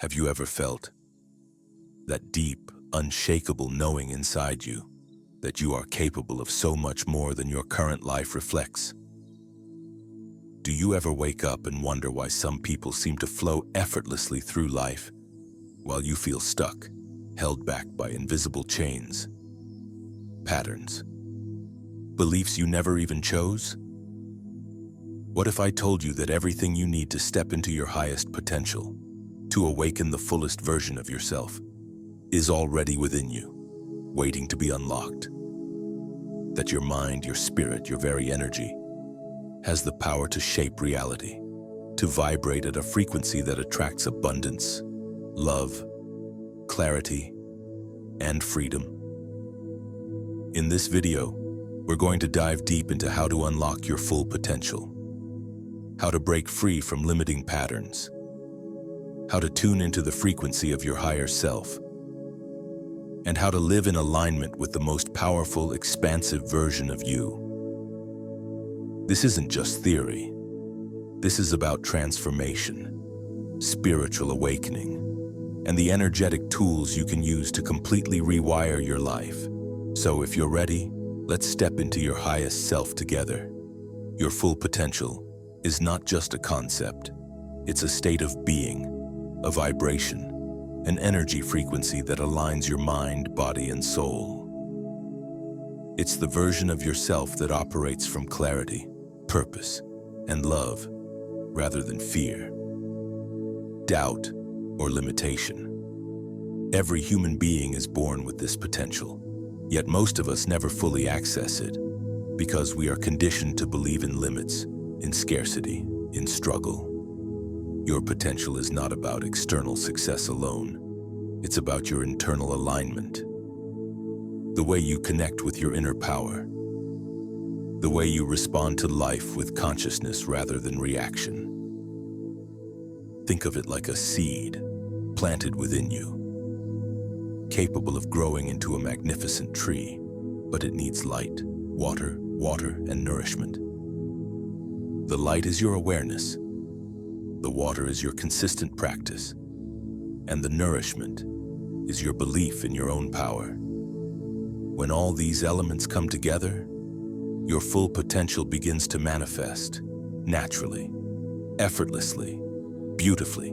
Have you ever felt that deep, unshakable knowing inside you that you are capable of so much more than your current life reflects? Do you ever wake up and wonder why some people seem to flow effortlessly through life while you feel stuck, held back by invisible chains, patterns, beliefs you never even chose? What if I told you that everything you need to step into your highest potential, to awaken the fullest version of yourself, is already within you, waiting to be unlocked? That your mind, your spirit, your very energy has the power to shape reality, to vibrate at a frequency that attracts abundance, love, clarity, and freedom. In this video, we're going to dive deep into how to unlock your full potential, how to break free from limiting patterns, how to tune into the frequency of your higher self, and how to live in alignment with the most powerful, expansive version of you. This isn't just theory. This is about transformation, spiritual awakening, and the energetic tools you can use to completely rewire your life. So if you're ready, let's step into your highest self together. Your full potential is not just a concept. It's a state of being, a vibration, an energy frequency that aligns your mind, body, and soul. It's the version of yourself that operates from clarity, purpose, and love, rather than fear, doubt, or limitation. Every human being is born with this potential, yet most of us never fully access it because we are conditioned to believe in limits, in scarcity, in struggle. Your potential is not about external success alone. It's about your internal alignment, the way you connect with your inner power, the way you respond to life with consciousness rather than reaction. Think of it like a seed planted within you, capable of growing into a magnificent tree, but it needs light, water, and nourishment. The light is your awareness, the water is your consistent practice, and the nourishment is your belief in your own power. When all these elements come together, your full potential begins to manifest naturally, effortlessly, beautifully.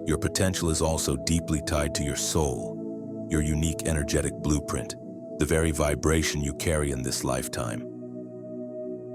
Your potential is also deeply tied to your soul, your unique energetic blueprint, the very vibration you carry in this lifetime.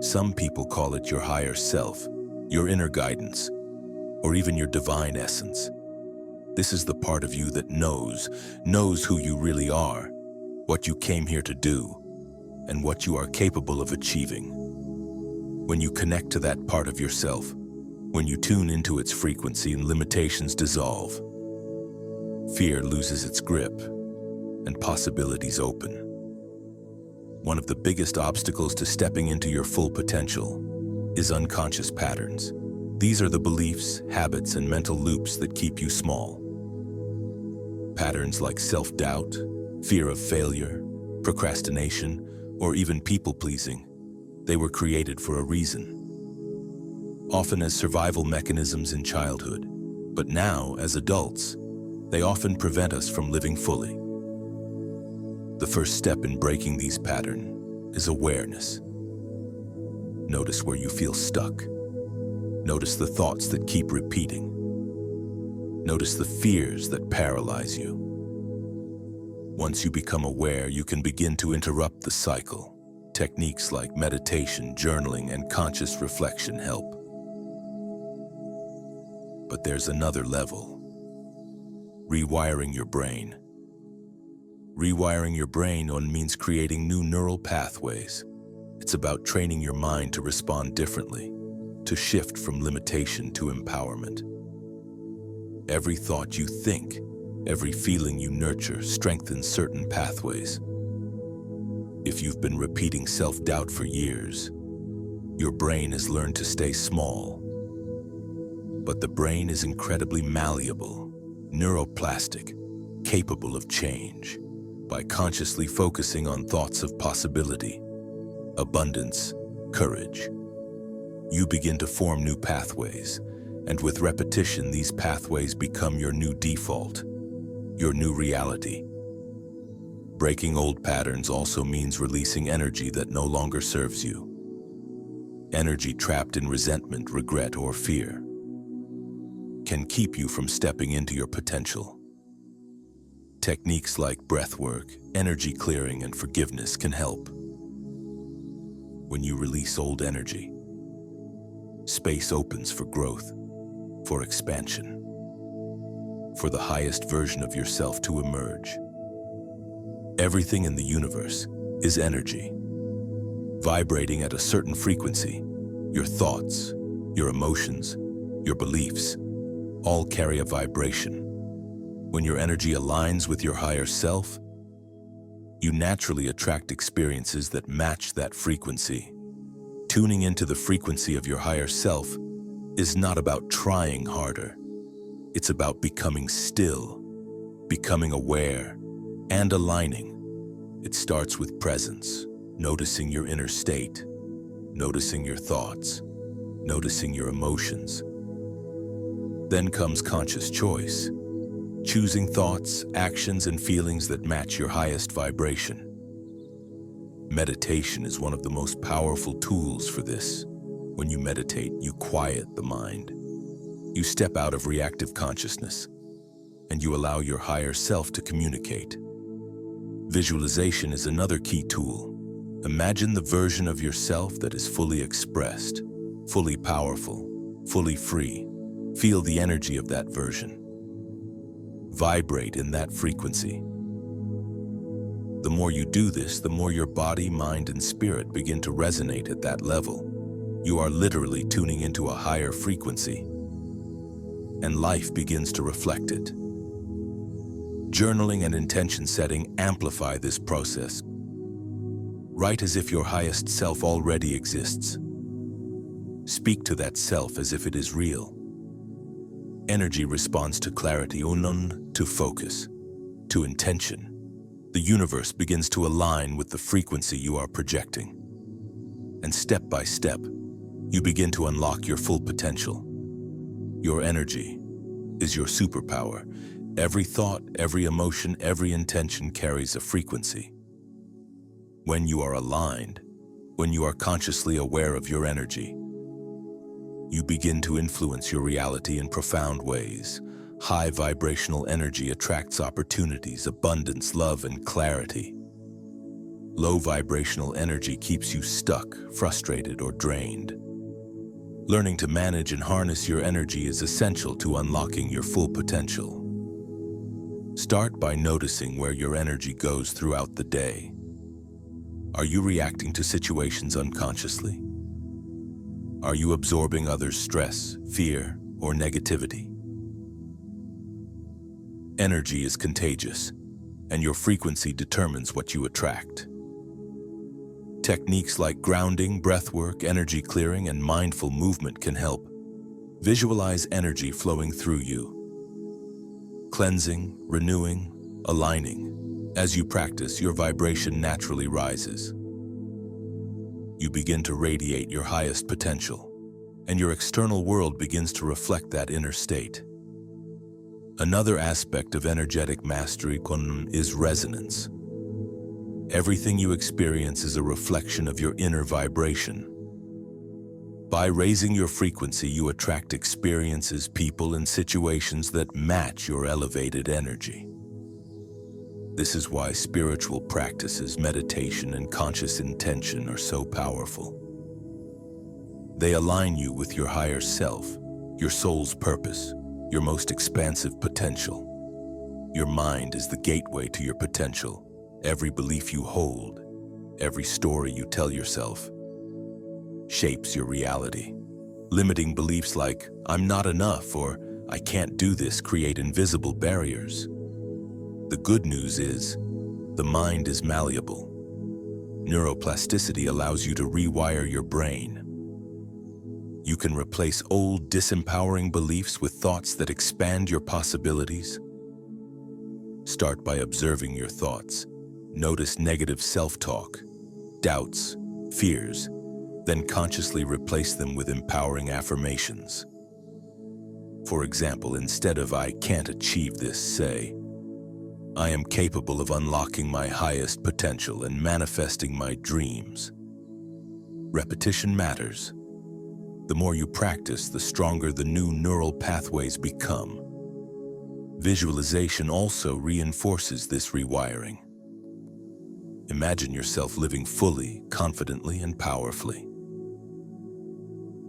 Some people call it your higher self, your inner guidance, or even your divine essence. This is the part of you that knows who you really are, what you came here to do, and what you are capable of achieving. When you connect to that part of yourself, when you tune into its frequency and limitations dissolve, fear loses its grip and possibilities open. One of the biggest obstacles to stepping into your full potential is unconscious patterns. These are the beliefs, habits, and mental loops that keep you small. Patterns like self-doubt, fear of failure, procrastination, or even people-pleasing. They were created for a reason, often as survival mechanisms in childhood, but now, as adults, they often prevent us from living fully. The first step in breaking these patterns is awareness. Notice where you feel stuck. Notice the thoughts that keep repeating. Notice the fears that paralyze you. Once you become aware, you can begin to interrupt the cycle. Techniques like meditation, journaling, and conscious reflection help. But there's another level. Rewiring your brain. Rewiring your brain means creating new neural pathways. It's about training your mind to respond differently, to shift from limitation to empowerment. Every thought you think, every feeling you nurture strengthens certain pathways. If you've been repeating self-doubt for years, your brain has learned to stay small. But the brain is incredibly malleable, neuroplastic, capable of change. By consciously focusing on thoughts of possibility, abundance, courage, you begin to form new pathways, And with repetition, these pathways become your new default, your new reality. Breaking old patterns also means releasing energy that no longer serves you. Energy trapped in resentment, regret, or fear can keep you from stepping into your potential. Techniques like breathwork, energy clearing, and forgiveness can help. When you release old energy, space opens for growth, for expansion, for the highest version of yourself to emerge. Everything in the universe is energy, vibrating at a certain frequency. Your thoughts, your emotions, your beliefs, all carry a vibration. When your energy aligns with your higher self, you naturally attract experiences that match that frequency. Tuning into the frequency of your higher self is not about trying harder. It's about becoming still, becoming aware, and aligning. It starts with presence, noticing your inner state, noticing your thoughts, noticing your emotions. Then comes conscious choice, choosing thoughts, actions, and feelings that match your highest vibration. Meditation is one of the most powerful tools for this. When you meditate, you quiet the mind. You step out of reactive consciousness, and you allow your higher self to communicate. Visualization is another key tool. Imagine the version of yourself that is fully expressed, fully powerful, fully free. Feel the energy of that version. Vibrate in that frequency. The more you do this, the more your body, mind, and spirit begin to resonate at that level. You are literally tuning into a higher frequency, and life begins to reflect it. Journaling and intention setting amplify this process. Write as if your highest self already exists. Speak to that self as if it is real. Energy responds to clarity, unun, to focus, to intention. The universe begins to align with the frequency you are projecting. And step by step, you begin to unlock your full potential. Your energy is your superpower. Every thought, every emotion, every intention carries a frequency. When you are aligned, when you are consciously aware of your energy, you begin to influence your reality in profound ways. High vibrational energy attracts opportunities, abundance, love, and clarity. Low vibrational energy keeps you stuck, frustrated, or drained. Learning to manage and harness your energy is essential to unlocking your full potential. Start by noticing where your energy goes throughout the day. Are you reacting to situations unconsciously? Are you absorbing others' stress, fear, or negativity? Energy is contagious, and your frequency determines what you attract. Techniques like grounding, breathwork, energy clearing, and mindful movement can help. Visualize energy flowing through you, cleansing, renewing, aligning. As you practice, your vibration naturally rises. You begin to radiate your highest potential, and your external world begins to reflect that inner state. Another aspect of energetic mastery is resonance. Everything you experience is a reflection of your inner vibration. By raising your frequency, you attract experiences, people, and situations that match your elevated energy. This is why spiritual practices, meditation, and conscious intention are so powerful. They align you with your higher self, your soul's purpose, your most expansive potential. Your mind is the gateway to your potential. Every belief you hold, every story you tell yourself, shapes your reality. Limiting beliefs like, "I'm not enough," or "I can't do this," create invisible barriers. The good news is, the mind is malleable. Neuroplasticity allows you to rewire your brain. You can replace old, disempowering beliefs with thoughts that expand your possibilities. Start by observing your thoughts. Notice negative self-talk, doubts, fears, then consciously replace them with empowering affirmations. For example, instead of "I can't achieve this," say, "I am capable of unlocking my highest potential and manifesting my dreams." Repetition matters. The more you practice, the stronger the new neural pathways become. Visualization also reinforces this rewiring. Imagine yourself living fully, confidently, and powerfully.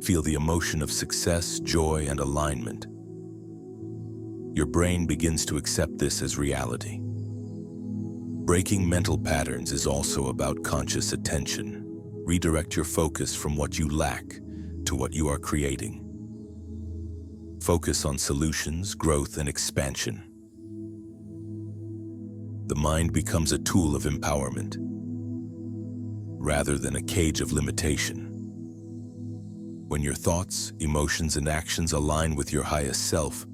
Feel the emotion of success, joy, and alignment. Your brain begins to accept this as reality. Breaking mental patterns is also about conscious attention. Redirect your focus from what you lack to what you are creating. Focus on solutions, growth, and expansion. The mind becomes a tool of empowerment, rather than a cage of limitation. When your thoughts, emotions, and actions align with your highest self,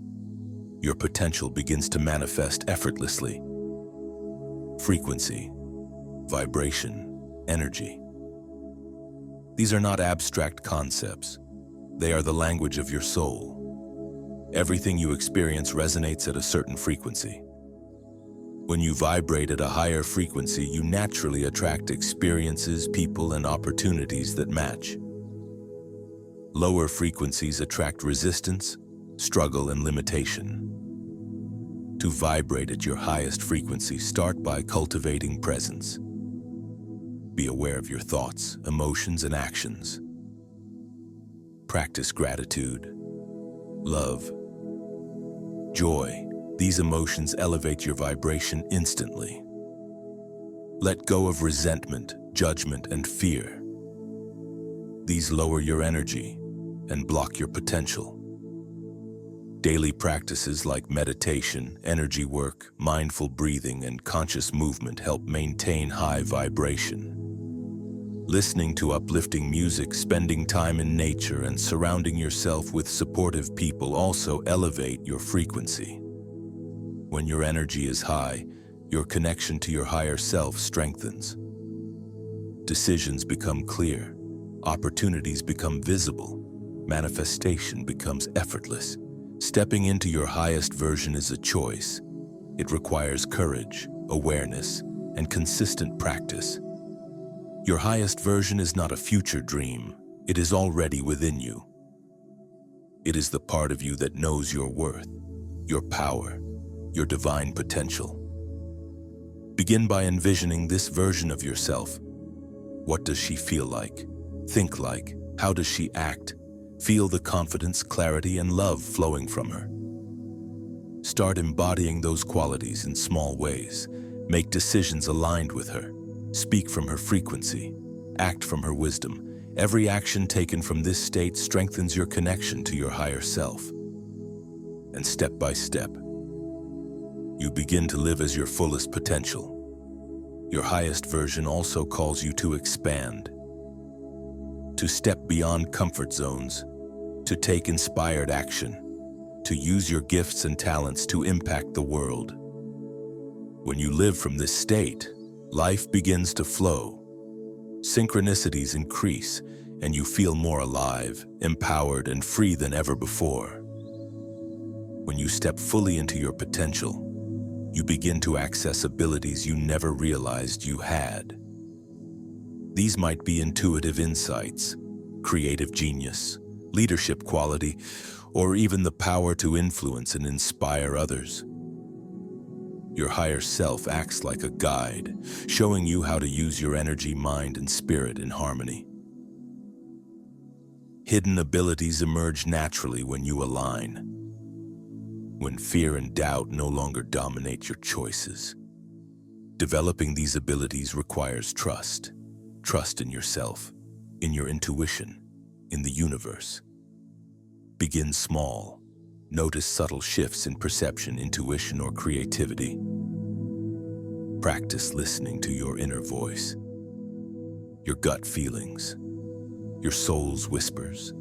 your potential begins to manifest effortlessly. Frequency, vibration, energy. These are not abstract concepts. They are the language of your soul. Everything you experience resonates at a certain frequency. When you vibrate at a higher frequency, you naturally attract experiences, people, and opportunities that match. Lower frequencies attract resistance, struggle, and limitation. To vibrate at your highest frequency, start by cultivating presence. Be aware of your thoughts, emotions, and actions. Practice gratitude, love, joy. These emotions elevate your vibration instantly. Let go of resentment, judgment, and fear. These lower your energy and block your potential. Daily practices like meditation, energy work, mindful breathing, and conscious movement help maintain high vibration. Listening to uplifting music, spending time in nature, and surrounding yourself with supportive people also elevate your frequency. When your energy is high, your connection to your higher self strengthens. Decisions become clear, opportunities become visible, manifestation becomes effortless. Stepping into your highest version is a choice. It requires courage, awareness, and consistent practice. Your highest version is not a future dream. It is already within you. It is the part of you that knows your worth, your power, your divine potential. Begin by envisioning this version of yourself. What does she feel like? Think like? How does she act? Feel the confidence, clarity, and love flowing from her. Start embodying those qualities in small ways. Make decisions aligned with her. Speak from her frequency. Act from her wisdom. Every action taken from this state strengthens your connection to your higher self. And step by step, you begin to live as your fullest potential. Your highest version also calls you to expand, to step beyond comfort zones, to take inspired action, to use your gifts and talents to impact the world. When you live from this state, life begins to flow. Synchronicities increase, and you feel more alive, empowered, and free than ever before. When you step fully into your potential, you begin to access abilities you never realized you had. These might be intuitive insights, creative genius, leadership quality, or even the power to influence and inspire others. Your higher self acts like a guide, showing you how to use your energy, mind, and spirit in harmony. Hidden abilities emerge naturally when you align, when fear and doubt no longer dominate your choices. Developing these abilities requires trust. Trust in yourself, in your intuition, in the universe. Begin small. Notice subtle shifts in perception, intuition, or creativity. Practice listening to your inner voice, your gut feelings, your soul's whispers.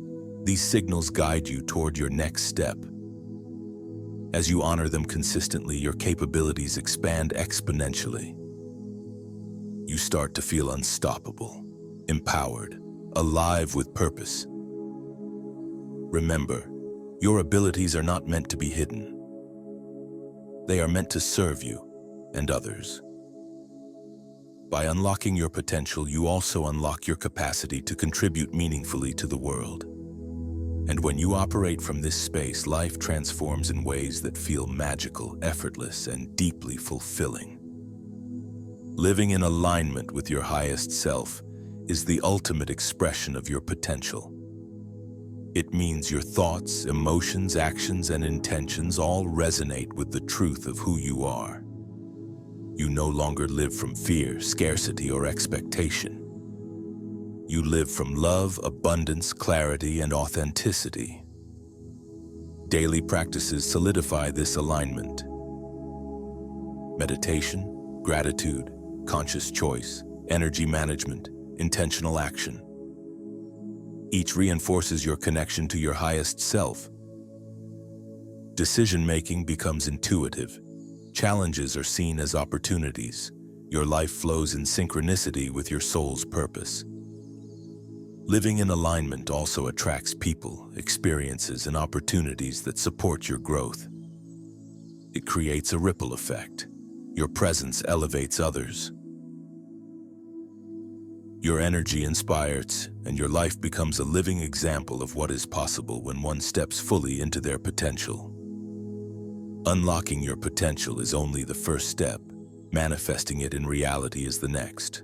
These signals guide you toward your next step. As you honor them consistently, your capabilities expand exponentially. You start to feel unstoppable, empowered, alive with purpose. Remember, Your abilities are not meant to be hidden. They are meant to serve you and others. By unlocking your potential, you also unlock your capacity to contribute meaningfully to the world. And when you operate from this space, life transforms in ways that feel magical, effortless, and deeply fulfilling. Living in alignment with your highest self is the ultimate expression of your potential. It means your thoughts, emotions, actions, and intentions all resonate with the truth of who you are. You no longer live from fear, scarcity, or expectation. You live from love, abundance, clarity, and authenticity. Daily practices solidify this alignment. Meditation, gratitude, conscious choice, energy management, intentional action. Each reinforces your connection to your highest self. Decision-making becomes intuitive. Challenges are seen as opportunities. Your life flows in synchronicity with your soul's purpose. Living in alignment also attracts people, experiences, and opportunities that support your growth. It creates a ripple effect. Your presence elevates others. Your energy inspires, and your life becomes a living example of what is possible when one steps fully into their potential. Unlocking your potential is only the first step. Manifesting it in reality is the next.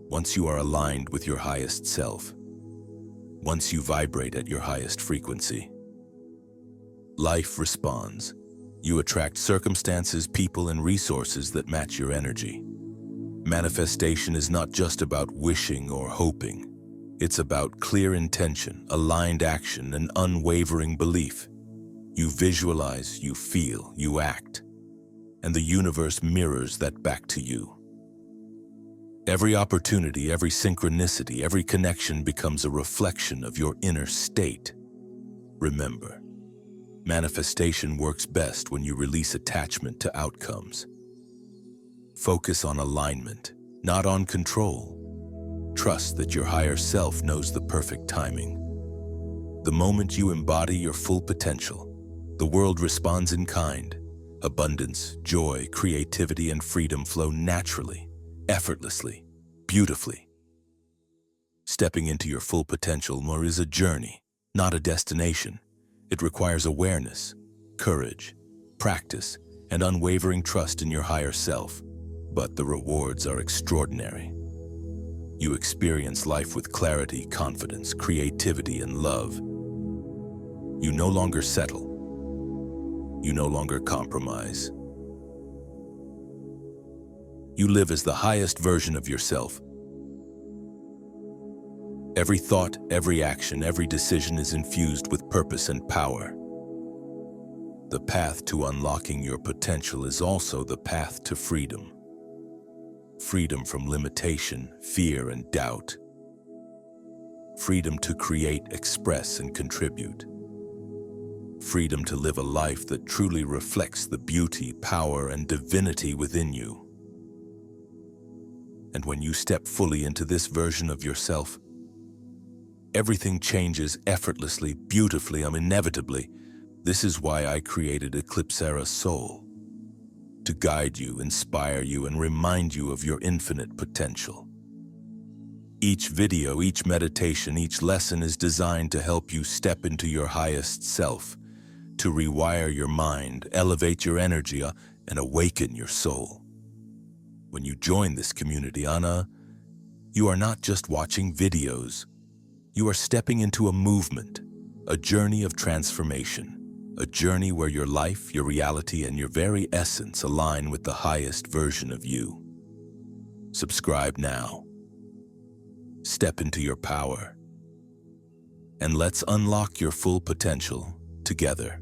Once you are aligned with your highest self, once you vibrate at your highest frequency, life responds. You attract circumstances, people, and resources that match your energy. Manifestation is not just about wishing or hoping. It's about clear intention, aligned action, and unwavering belief. You visualize, you feel, you act, and the universe mirrors that back to you. Every opportunity, every synchronicity, every connection becomes a reflection of your inner state. Remember, manifestation works best when you release attachment to outcomes. Focus on alignment, not on control. Trust that your higher self knows the perfect timing. The moment you embody your full potential, the world responds in kind. Abundance, joy, creativity, and freedom flow naturally, effortlessly, beautifully. Stepping into your full potential is a journey, not a destination. It requires awareness, courage, practice, and unwavering trust in your higher self. But the rewards are extraordinary. You experience life with clarity, confidence, creativity, and love. You no longer settle. You no longer compromise. You live as the highest version of yourself. Every thought, every action, every decision is infused with purpose and power. The path to unlocking your potential is also the path to freedom. Freedom from limitation, fear, and doubt. Freedom to create, express, and contribute. Freedom to live a life that truly reflects the beauty, power, and divinity within you. And when you step fully into this version of yourself, everything changes effortlessly, beautifully, inevitably. This is why I created Eclipsera Soul. To guide you, inspire you, and remind you of your infinite potential. Each video, each meditation, each lesson is designed to help you step into your highest self, to rewire your mind, elevate your energy, and awaken your soul. When you join this community, Anna, you are not just watching videos. You are stepping into a movement, a journey of transformation. A journey where your life, your reality, and your very essence align with the highest version of you. Subscribe now. Step into your power. And let's unlock your full potential together.